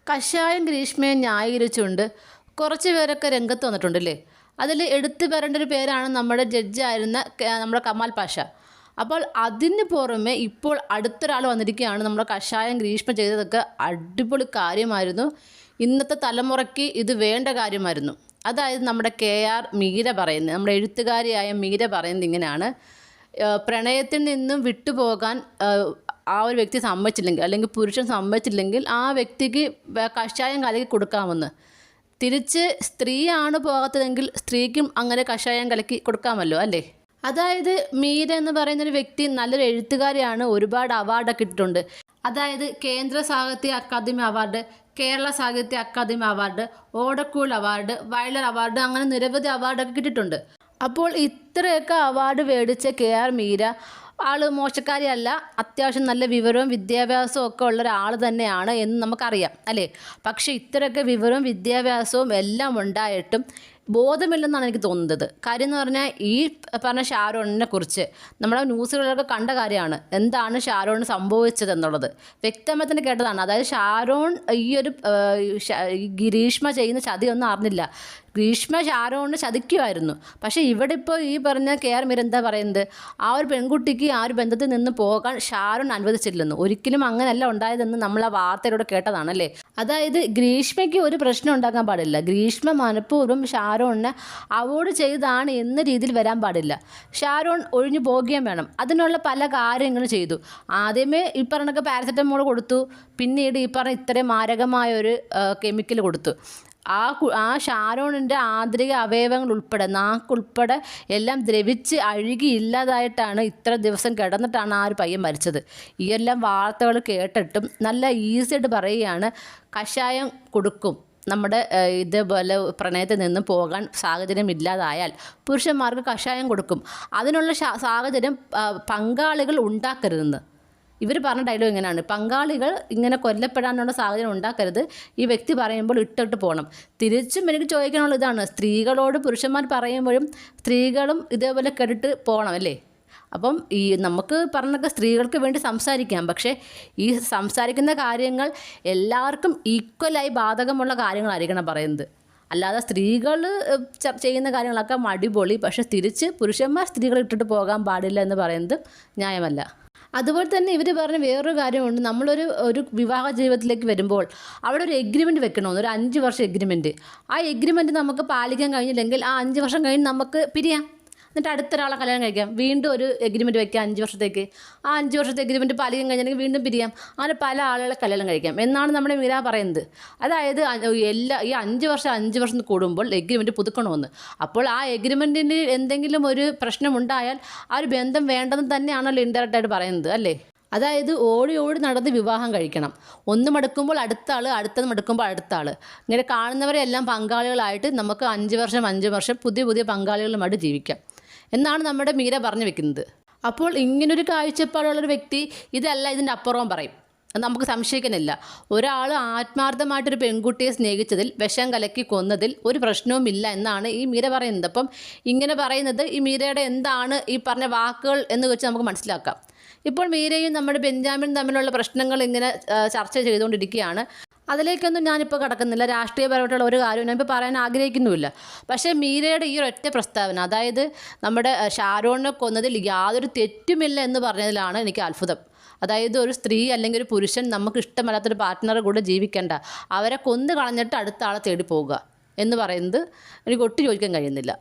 കഷായം ഗ്രീഷ്മയെ ന്യായീകരിച്ചുകൊണ്ട് കുറച്ച് പേരൊക്കെ രംഗത്ത് വന്നിട്ടുണ്ടല്ലേ. അതിൽ എടുത്തു പറയേണ്ട ഒരു പേരാണ് നമ്മുടെ ജഡ്ജായിരുന്ന നമ്മുടെ കമാൽ പാഷ. അപ്പോൾ അതിന് പുറമെ ഇപ്പോൾ അടുത്തൊരാൾ വന്നിരിക്കുകയാണ്. നമ്മുടെ കഷായം ഗ്രീഷ്മ ചെയ്തതൊക്കെ അടിപൊളി കാര്യമായിരുന്നു. ഇന്നത്തെ തലമുറയ്ക്ക് ഇത് വേണ്ട കാര്യമായിരുന്നു. അതായത് നമ്മുടെ KR മീര പറയുന്നത്, നമ്മുടെ എഴുത്തുകാരിയായ മീര പറയുന്നത് ഇങ്ങനെയാണ്: പ്രണയത്തിൽ നിന്നും വിട്ടുപോകാൻ ആ ഒരു വ്യക്തി സമ്മതിച്ചില്ലെങ്കിൽ, അല്ലെങ്കിൽ പുരുഷൻ സമ്മതിച്ചില്ലെങ്കിൽ ആ വ്യക്തിക്ക് കഷായം കലക്കി കൊടുക്കാമെന്ന്. തിരിച്ച് സ്ത്രീയാണ് പോകാത്തതെങ്കിൽ സ്ത്രീക്കും അങ്ങനെ കഷായം കലക്കി കൊടുക്കാമല്ലോ അല്ലേ. അതായത് മീര എന്ന് പറയുന്നൊരു വ്യക്തി നല്ലൊരു എഴുത്തുകാരിയാണ്. ഒരുപാട് അവാർഡൊക്കെ കിട്ടിയിട്ടുണ്ട്. അതായത് കേന്ദ്ര സാഹിത്യ അക്കാദമി അവാർഡ്, കേരള സാഹിത്യ അക്കാദമി അവാർഡ്, ഓടക്കൂൾ അവാർഡ്, വയലർ അവാർഡ്, അങ്ങനെ നിരവധി അവാർഡൊക്കെ കിട്ടിയിട്ടുണ്ട്. അപ്പോൾ ഇത്രയൊക്കെ അവാർഡ് മേടിച്ച KR മീര ആൾ മോശക്കാരിയല്ല. അത്യാവശ്യം നല്ല വിവരവും വിദ്യാഭ്യാസവും ഒക്കെ ഉള്ള ഒരാൾ തന്നെയാണ് എന്ന് നമുക്കറിയാം അല്ലേ. പക്ഷേ ഇത്രയൊക്കെ വിവരവും വിദ്യാഭ്യാസവും എല്ലാം ഉണ്ടായിട്ടും ബോധമില്ലെന്നാണ് എനിക്ക് തോന്നുന്നത്. കാര്യം എന്ന് പറഞ്ഞാൽ ഈ പറഞ്ഞ ഷാരോണിനെ കുറിച്ച് നമ്മുടെ ന്യൂസുകളിലൊക്കെ കണ്ട കാര്യമാണ്. എന്താണ് ഷാരോണിന് സംഭവിച്ചത് എന്നുള്ളത് വ്യക്തമായി തന്നെ കേട്ടതാണ്. അതായത് ഷാരോൺ ഈ ഒരു ഗ്രീഷ്മ ചെയ്യുന്ന ചതിയൊന്നും അറിഞ്ഞില്ല. ഗ്രീഷ്മ ഷാരോണിനെ ചതിക്കുമായിരുന്നു. പക്ഷേ ഇവിടെ ഇപ്പോൾ ഈ പറഞ്ഞ KR മീര എന്താ പറയുന്നത്, ആ ഒരു പെൺകുട്ടിക്ക് ആ ഒരു ബന്ധത്തിൽ നിന്ന് പോകാൻ ഷാരോൺ അനുവദിച്ചില്ലെന്ന്. ഒരിക്കലും അങ്ങനെയല്ല ഉണ്ടായതെന്ന് നമ്മൾ ആ വാർത്തയിലൂടെ കേട്ടതാണല്ലേ. അതായത് ഗ്രീഷ്മയ്ക്ക് ഒരു പ്രശ്നം ഉണ്ടാക്കാൻ പാടില്ല. ഗ്രീഷ്മ മനഃപൂർവ്വം ഷാരോണിനെ അവോയ്ഡ് ചെയ്താണ് എന്ന രീതിയിൽ വരാൻ പാടില്ല. ഷാരോൺ ഒഴിഞ്ഞു പോകുകയും വേണം. അതിനുള്ള പല കാര്യങ്ങളും ചെയ്തു. ആദ്യമേ ഈ പറഞ്ഞൊക്കെ പാരസെറ്റമോൾ കൊടുത്തു. പിന്നീട് ഈ പറഞ്ഞ ഇത്രയും മാരകമായൊരു കെമിക്കൽ കൊടുത്തു. ആ ഷാരോണിൻ്റെ ആന്തരിക അവയവങ്ങൾ ഉൾപ്പെടെ, നാക്കുൾപ്പെടെ എല്ലാം ദ്രവിച്ച് അഴുകി ഇല്ലാതായിട്ടാണ് ഇത്ര ദിവസം കിടന്നിട്ടാണ് ആ ഒരു പയ്യൻ മരിച്ചത്. ഈ എല്ലാം വാർത്തകൾ കേട്ടിട്ടും നല്ല ഈസിയായിട്ട് പറയുകയാണ്, കഷായം കൊടുക്കും. നമ്മുടെ ഇതേപോലെ പ്രണയത്തിൽ നിന്ന് പോകാൻ സാഹചര്യം ഇല്ലാതായാൽ പുരുഷന്മാർക്ക് കഷായം കൊടുക്കും. അതിനുള്ള സാഹചര്യം പങ്കാളികൾ ഉണ്ടാക്കരുതെന്ന് ഇവർ പറഞ്ഞ ഡയലോഗ് ഇങ്ങനെയാണ്: പങ്കാളികൾ ഇങ്ങനെ കൊല്ലപ്പെടാനുള്ള സാഹചര്യം ഉണ്ടാക്കരുത്. ഈ വ്യക്തി പറയുമ്പോൾ ഇട്ടിട്ട് പോകണം. തിരിച്ചും എനിക്ക് ചോദിക്കാനുള്ള ഇതാണ്, സ്ത്രീകളോട് പുരുഷന്മാർ പറയുമ്പോഴും സ്ത്രീകളും ഇതേപോലെ കേട്ടിട്ട് പോകണം അല്ലേ. അപ്പം ഈ നമുക്ക് പറഞ്ഞൊക്കെ സ്ത്രീകൾക്ക് വേണ്ടി സംസാരിക്കാം. പക്ഷേ ഈ സംസാരിക്കുന്ന കാര്യങ്ങൾ എല്ലാവർക്കും ഈക്വലായി ബാധകമുള്ള കാര്യങ്ങളായിരിക്കണം പറയുന്നത്. അല്ലാതെ സ്ത്രീകൾ ചെയ്യുന്ന കാര്യങ്ങളൊക്കെ അടിപൊളി, പക്ഷേ തിരിച്ച് പുരുഷന്മാർ സ്ത്രീകൾ ഇട്ടിട്ട് പോകാൻ പാടില്ല എന്ന് പറയുന്നത് ന്യായമല്ല. അതുപോലെ തന്നെ ഇവർ പറഞ്ഞ വേറൊരു കാര്യമുണ്ട്. നമ്മളൊരു വിവാഹ ജീവിതത്തിലേക്ക് വരുമ്പോൾ അവിടെ ഒരു എഗ്രിമെൻറ്റ് വെക്കണമെന്ന്, ഒരു 5 വർഷം എഗ്രിമെൻറ്റ്. ആ എഗ്രിമെൻറ്റ് നമുക്ക് പാലിക്കാൻ കഴിഞ്ഞില്ലെങ്കിൽ ആ 5 വർഷം കഴിഞ്ഞ് നമുക്ക് പിരിയാം. എന്നിട്ട് അടുത്തൊരാളെ കല്യാണം കഴിക്കാം. വീണ്ടും ഒരു എഗ്രിമെൻറ്റ് വയ്ക്കാം 5 വർഷത്തേക്ക്. ആ 5 വർഷത്തെ എഗ്രിമെൻറ്റ് പാലിക്കാൻ കഴിഞ്ഞില്ലെങ്കിൽ വീണ്ടും പിരിയാം. അങ്ങനെ പല ആളുകളെ കല്യാണം കഴിക്കാം എന്നാണ് നമ്മുടെ മീര പറയുന്നത്. അതായത് ഈ 5 വർഷം കൂടുമ്പോൾ എഗ്രിമെൻറ്റ് പുതുക്കണമെന്ന്. അപ്പോൾ ആ എഗ്രിമെൻറ്റിന് എന്തെങ്കിലും ഒരു പ്രശ്നമുണ്ടായാൽ ആ ഒരു ബന്ധം വേണ്ടെന്ന് തന്നെയാണല്ലോ ഇൻഡയറക്റ്റായിട്ട് പറയുന്നത് അല്ലേ. അതായത് ഓടി നടന്ന് വിവാഹം കഴിക്കണം. ഒന്ന് മടുക്കുമ്പോൾ അടുത്ത ആൾ, അടുത്തത് മടുക്കുമ്പോൾ അടുത്ത ആൾ, ഇങ്ങനെ കാണുന്നവരെ എല്ലാം പങ്കാളികളായിട്ട് നമുക്ക് 5 വർഷം പുതിയ പങ്കാളികളുമായിട്ട് ജീവിക്കാം എന്നാണ് നമ്മുടെ മീര പറഞ്ഞു വെക്കുന്നത്. അപ്പോൾ ഇങ്ങനൊരു കാഴ്ചപ്പാടുള്ളൊരു വ്യക്തി ഇതല്ല ഇതിൻ്റെ അപ്പുറവും പറയും. അത് നമുക്ക് സംശയിക്കുന്നില്ല. ഒരാൾ ആത്മാർത്ഥമായിട്ടൊരു പെൺകുട്ടിയെ സ്നേഹിച്ചതിൽ, വിഷം കലക്കി കൊന്നതിൽ ഒരു പ്രശ്നവുമില്ല എന്നാണ് ഈ മീര പറയുന്നത്. അപ്പം ഇങ്ങനെ പറയുന്നത് ഈ മീരയുടെ എന്താണ് ഈ പറഞ്ഞ വാക്കുകൾ എന്ന് വെച്ച് നമുക്ക് മനസ്സിലാക്കാം. ഇപ്പോൾ മീരയും നമ്മുടെ ബെഞ്ചാമിനും തമ്മിലുള്ള പ്രശ്നങ്ങൾ ഇങ്ങനെ ചർച്ച ചെയ്തുകൊണ്ടിരിക്കുകയാണ്. അതിലേക്കൊന്നും ഞാനിപ്പോൾ കടക്കുന്നില്ല. രാഷ്ട്രീയപരമായിട്ടുള്ള ഒരു കാര്യവും ഞാനിപ്പോൾ പറയാൻ ആഗ്രഹിക്കുന്നുമില്ല. പക്ഷേ മീരയുടെ ഈ ഒരൊറ്റ പ്രസ്താവന, അതായത് നമ്മുടെ ഷാരോണിനെ കൊന്നതിൽ യാതൊരു തെറ്റുമില്ല എന്ന് പറഞ്ഞതിലാണ് എനിക്ക് അത്ഭുതം. അതായത് ഒരു സ്ത്രീ അല്ലെങ്കിൽ ഒരു പുരുഷൻ നമുക്ക് ഇഷ്ടമല്ലാത്തൊരു പാർട്ട്ണറെ കൂടെ ജീവിക്കേണ്ട, അവരെ കൊന്നു കളഞ്ഞിട്ട് അടുത്ത ആളെ തേടി പോവുക എന്ന് പറയുന്നത് എനിക്ക് ഒട്ടും യോജിക്കാൻ കഴിയുന്നില്ല.